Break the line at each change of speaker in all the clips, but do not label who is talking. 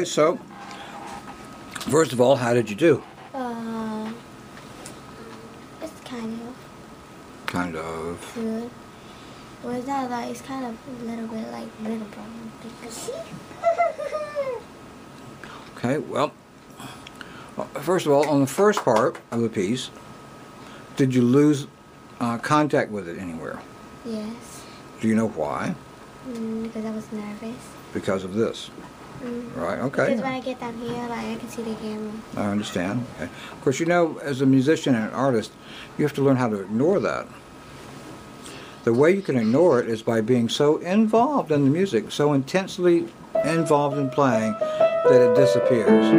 so first of all, how did you do?
It's kind
of
good. Well, it's not like, it's kind of a little bit like little problem.
Okay, well, first of all, on the first part of the piece, did you lose contact with it anywhere?
Yes.
Do you know why?
Because I was nervous.
Because of this. Right, okay.
Because when I get down here, like, I can see the camera.
I understand. Okay. Of course, you know, as a musician and an artist, you have to learn how to ignore that. The way you can ignore it is by being so involved in the music, so intensely involved in playing, that it disappears.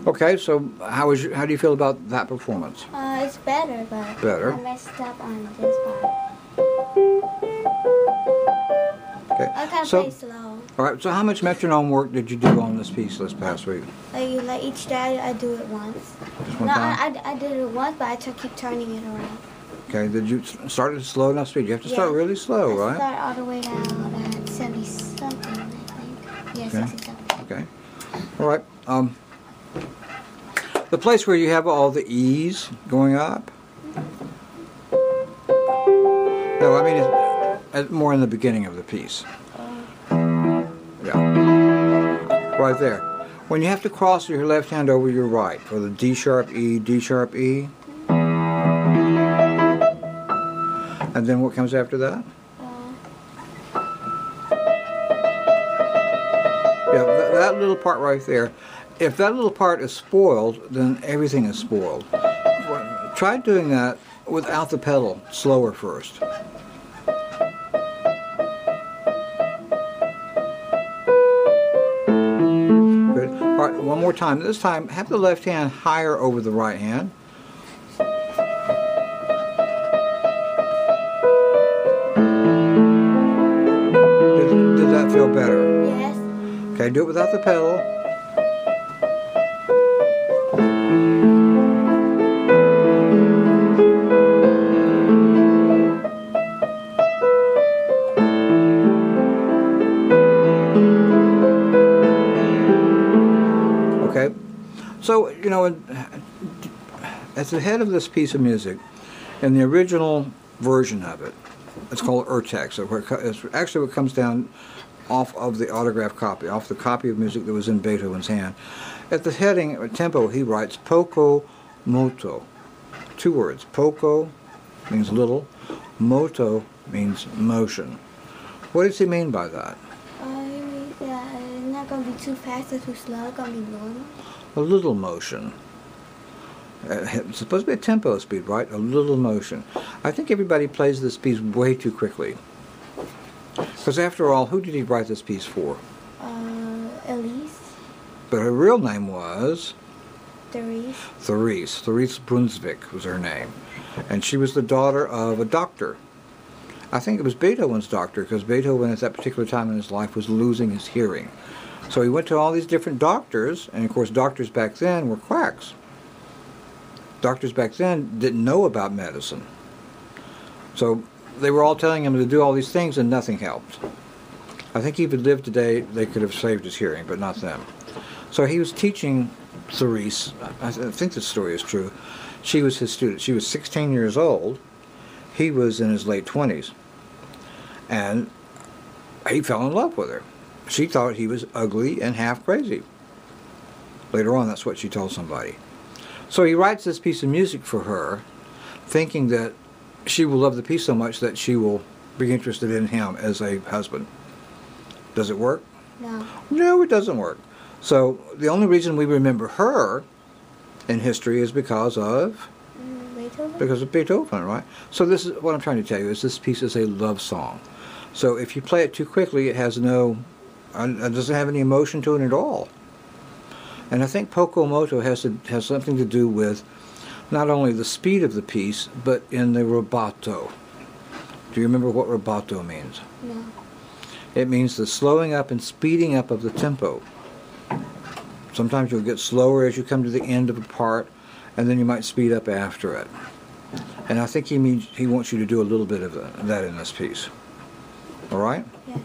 Okay, so how do you feel about that performance?
It's better, but
Better.
I messed up on this part.
Okay.
I can
So,
play slow.
all right. So, how much metronome work did you do on this piece this past week?
Like each day, I do it once.
Just one
No,
time.
I did it once, but I keep turning it around.
Okay. Did you start at slow enough speed? You have to start really slow,
I
right?
start all the way down at 70 something, I think. Yeah,
Okay.
60 something.
Okay. All right. The place where you have all the E's going up. No, I mean it's more in the beginning of the piece. Yeah. Right there. When you have to cross your left hand over your right for the D sharp E, D sharp E. And then what comes after that? Yeah, that little part right there. If that little part is spoiled, then everything is spoiled. Try doing that without the pedal, slower first. Good. All right, one more time. This time, have the left hand higher over the right hand. Did that feel better?
Yes.
Okay, do it without the pedal. Okay, so, you know, at the head of this piece of music, in the original version of it, it's called urtext. So it's actually what comes down off of the autograph copy, off the copy of music that was in Beethoven's hand. At the heading, or tempo, he writes poco moto. 2 words. Poco means little, moto means motion. What does he mean by that?
It's not going to be too fast or too slow. It's going to be normal.
A little motion. It's supposed to be a tempo speed, right? A little motion. I think everybody plays this piece way too quickly. Because after all, who did he write this piece for?
Elise.
But her real name was?
Therese.
Therese Brunswick was her name. And she was the daughter of a doctor. I think it was Beethoven's doctor, because Beethoven at that particular time in his life was losing his hearing. So he went to all these different doctors, and of course doctors back then were quacks. Doctors back then didn't know about medicine. So they were all telling him to do all these things and nothing helped. I think if he'd lived today, they could have saved his hearing, but not them. So he was teaching Therese, I think this story is true, she was his student. She was 16 years old, He was in his late 20s, and he fell in love with her. She thought he was ugly and half crazy. Later on, that's what she told somebody. So he writes this piece of music for her, thinking that she will love the piece so much that she will be interested in him as a husband. Does it work?
No.
No, it doesn't work. So the only reason we remember her in history is because of Beethoven, right? So this is what I'm trying to tell you, is this piece is a love song. So if you play it too quickly, it has it doesn't have any emotion to it at all. And I think poco moto has something to do with not only the speed of the piece, but in the rubato. Do you remember what rubato means?
No.
It means the slowing up and speeding up of the tempo. Sometimes you'll get slower as you come to the end of a part, and then you might speed up after it. And I think he wants you to do a little bit of that in this piece. All right?
Yes.